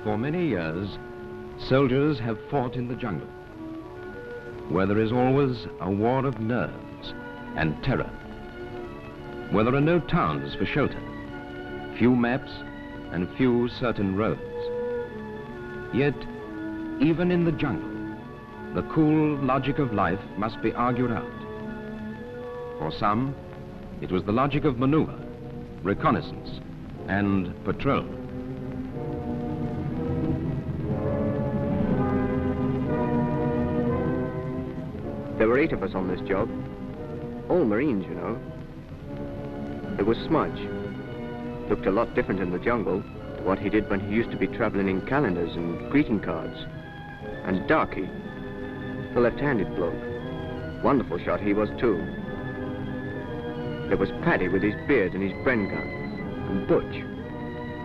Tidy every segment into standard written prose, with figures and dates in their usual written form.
For many years, soldiers have fought in the jungle, where there is always a war of nerves and terror, where there are no towns for shelter, few maps and few certain roads. Yet, even in the jungle, the cool logic of life must be argued out. For some, it was the logic of maneuver, reconnaissance, and patrol. There were 8 of us on this job, all Marines, you know. There was Smudge. Looked a lot different in the jungle to what he did when he used to be traveling in calendars and greeting cards. And Darky, the left-handed bloke. Wonderful shot he was too. There was Paddy with his beard and his Bren gun. And Butch,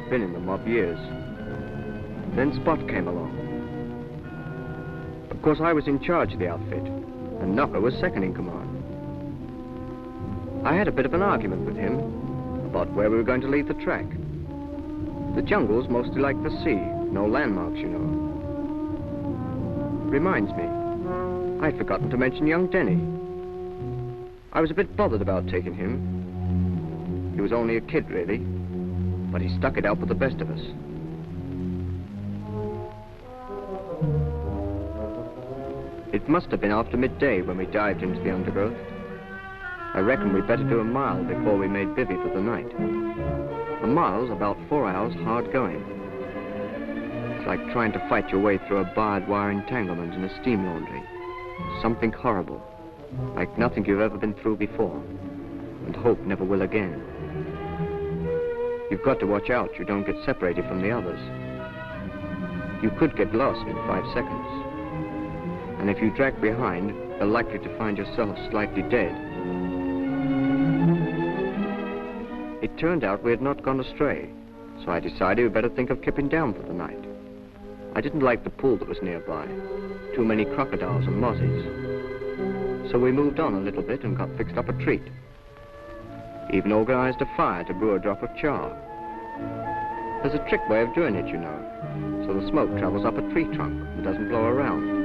been in the mob years. Then Spot came along. Of course, I was in charge of the outfit, and Knocker was second in command. I had a bit of an argument with him about where we were going to leave the track. The jungle's mostly like the sea, no landmarks, you know. Reminds me, I'd forgotten to mention young Denny. I was a bit bothered about taking him. He was only a kid, really, but he stuck it out with the best of us. It must have been after midday when we dived into the undergrowth. I reckon we'd better do a mile before we made bivvy for the night. A mile's about 4 hours hard going. It's like trying to fight your way through a barbed wire entanglement in a steam laundry. Something horrible, like nothing you've ever been through before, and hope never will again. You've got to watch out you don't get separated from the others. You could get lost in 5 seconds. And if you drag behind, you're likely to find yourself slightly dead. It turned out we had not gone astray, so I decided we'd better think of keeping down for the night. I didn't like the pool that was nearby. Too many crocodiles and mozzies. So we moved on a little bit and got fixed up a treat. Even organized a fire to brew a drop of char. There's a trick way of doing it, you know, so the smoke travels up a tree trunk and doesn't blow around.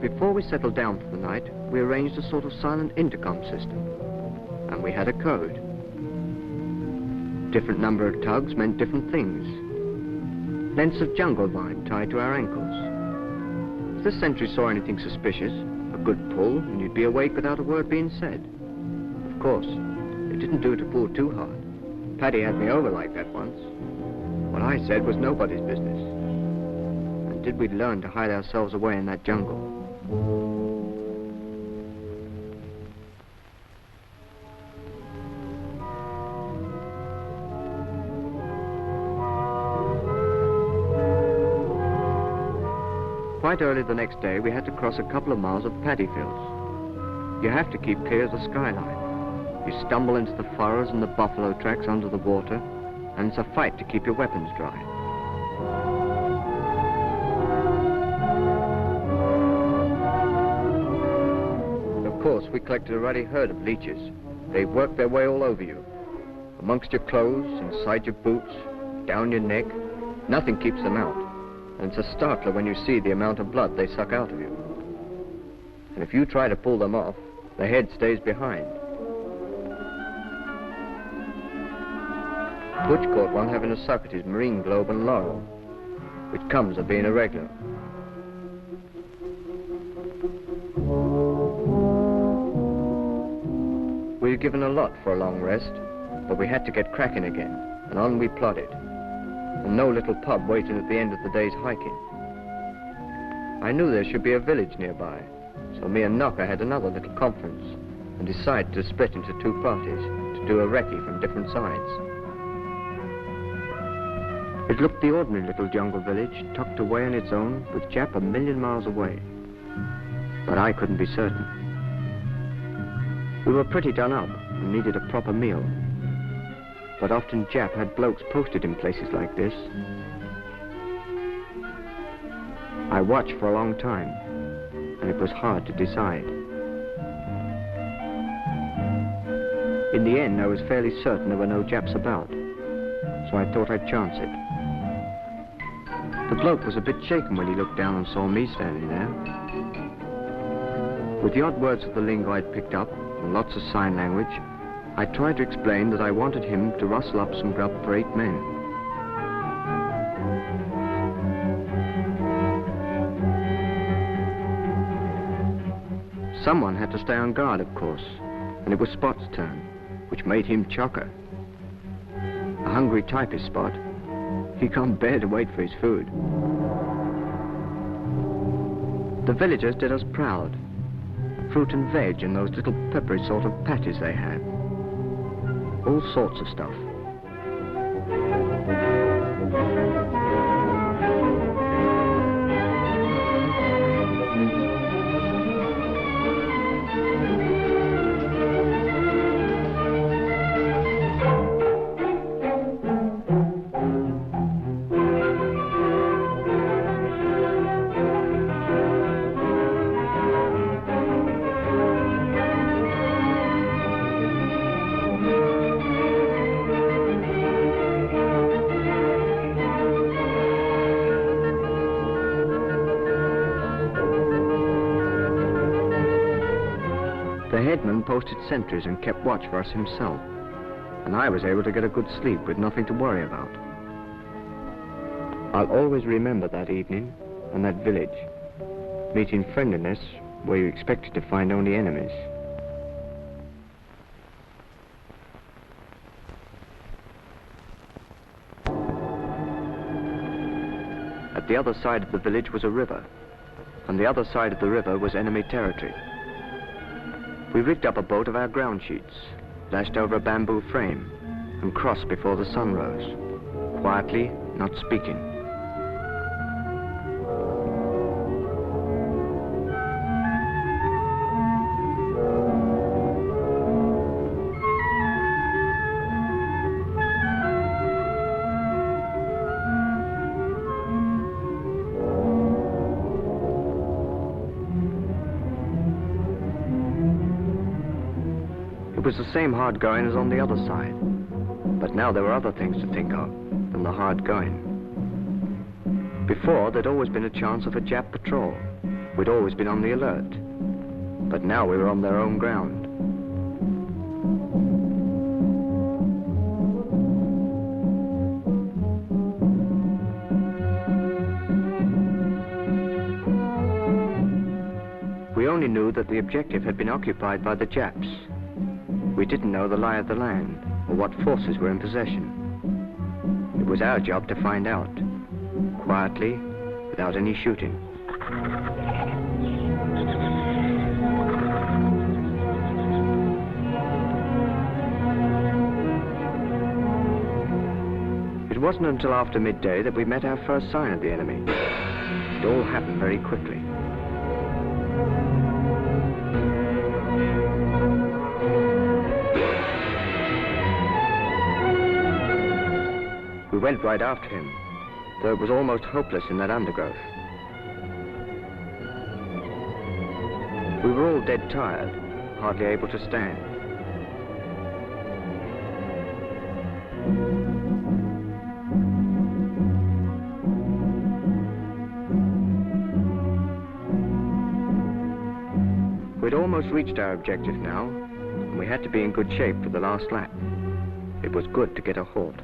Before we settled down for the night, we arranged a sort of silent intercom system, and we had a code. Different number of tugs meant different things. Lengths of jungle vine tied to our ankles. If the sentry saw anything suspicious, a good pull, and you'd be awake without a word being said. Of course, it didn't do to pull too hard. Paddy had me over like that once. What I said was nobody's business. And did we learn to hide ourselves away in that jungle? Quite early the next day, we had to cross a couple of miles of paddy fields. You have to keep clear of the skyline. You stumble into the furrows and the buffalo tracks under the water, and it's a fight to keep your weapons dry. Of course, we collected a ruddy herd of leeches. They work their way all over you. Amongst your clothes, inside your boots, down your neck. Nothing keeps them out. And it's a startler when you see the amount of blood they suck out of you. And if you try to pull them off, the head stays behind. Butch caught one having a suck at his marine globe and laurel, which comes of being a regular. We had given a lot for a long rest, but we had to get cracking again, and on we plodded. And no little pub waiting at the end of the day's hiking. I knew there should be a village nearby, so me and Knocker had another little conference and decided to split into 2 parties to do a recce from different sides. It looked the ordinary little jungle village, tucked away on its own, with Jap a million miles away. But I couldn't be certain. We were pretty done up and needed a proper meal. But often Jap had blokes posted in places like this. I watched for a long time, and it was hard to decide. In the end, I was fairly certain there were no Japs about, so I thought I'd chance it. The bloke was a bit shaken when he looked down and saw me standing there. With the odd words of the lingo I'd picked up, and lots of sign language, I tried to explain that I wanted him to rustle up some grub for 8 men. Someone had to stay on guard, of course, and it was Spot's turn, which made him chocker. A hungry type is Spot. He can't bear to wait for his food. The villagers did us proud. Fruit and veg and those little peppery sort of patties they had. All sorts of stuff. The headman posted sentries and kept watch for us himself, and I was able to get a good sleep with nothing to worry about. I'll always remember that evening and that village, meeting friendliness where you expected to find only enemies. At the other side of the village was a river. On the other side of the river was enemy territory. We rigged up a boat of our ground sheets, lashed over a bamboo frame, and crossed before the sun rose, quietly, not speaking. It was the same hard going as on the other side, but now there were other things to think of than the hard going. Before, there'd always been a chance of a Jap patrol. We'd always been on the alert, but now we were on their own ground. We only knew that the objective had been occupied by the Japs. We didn't know the lie of the land, or what forces were in possession. It was our job to find out, quietly, without any shooting. It wasn't until after midday that we met our first sign of the enemy. It all happened very quickly. We went right after him, though it was almost hopeless in that undergrowth. We were all dead tired, hardly able to stand. We'd almost reached our objective now, and we had to be in good shape for the last lap. It was good to get a halt.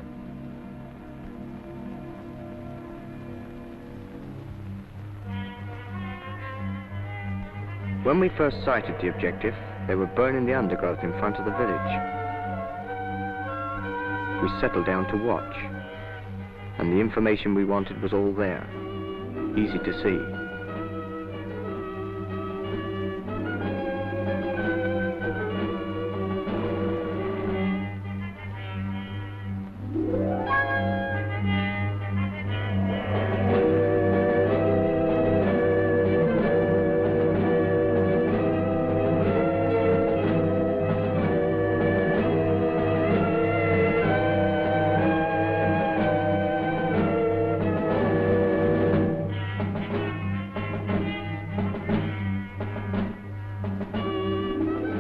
When we first sighted the objective, they were burning the undergrowth in front of the village. We settled down to watch, and the information we wanted was all there, easy to see.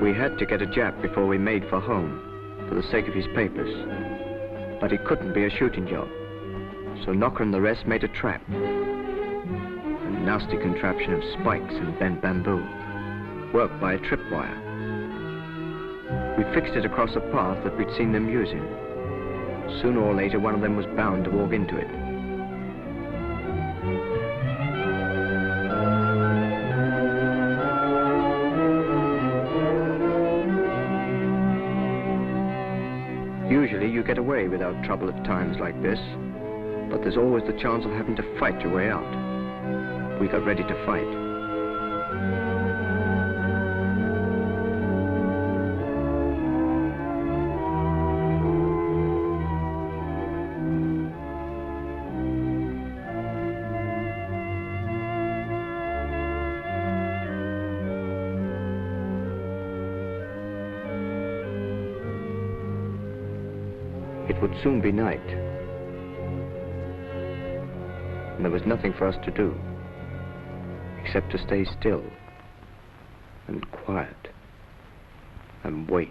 We had to get a Jap before we made for home. for the sake of his papers. But it couldn't be a shooting job. So Knocker and the rest made a trap. A nasty contraption of spikes and bent bamboo, worked by a tripwire. We fixed it across a path that we'd seen them using. Sooner or later, one of them was bound to walk into it. Usually you get away without trouble at times like this, but there's always the chance of having to fight your way out. We got ready to fight. It would soon be night, and there was nothing for us to do except to stay still and quiet and wait.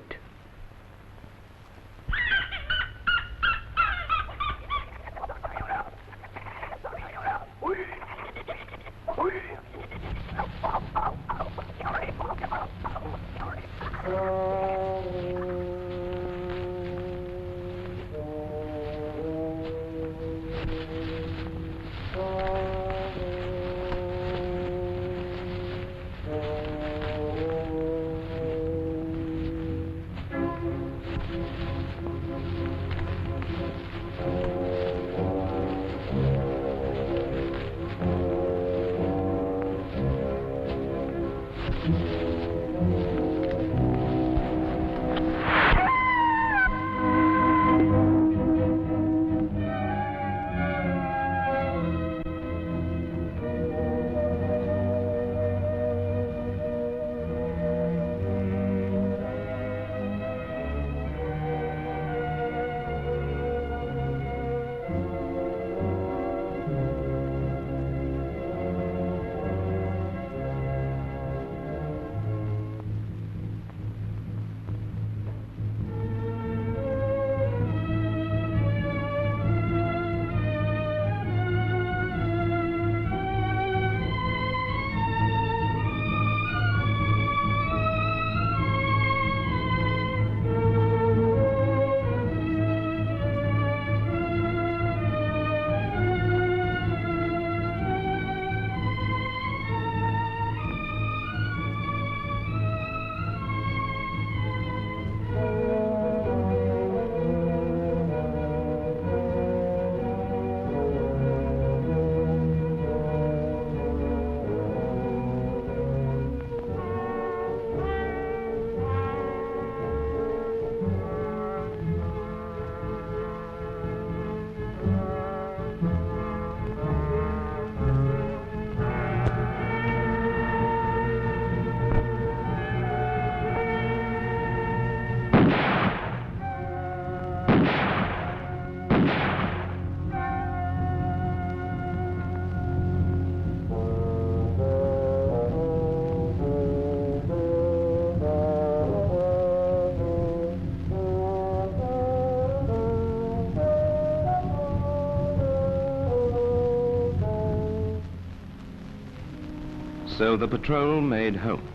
So the patrol made home.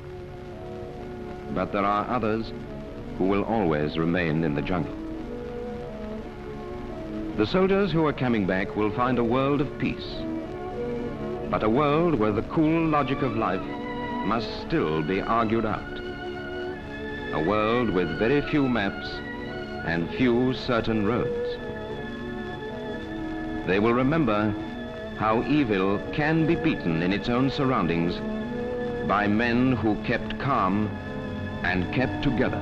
But there are others who will always remain in the jungle. The soldiers who are coming back will find a world of peace, but a world where the cool logic of life must still be argued out. A world with very few maps and few certain roads. They will remember how evil can be beaten in its own surroundings by men who kept calm and kept together.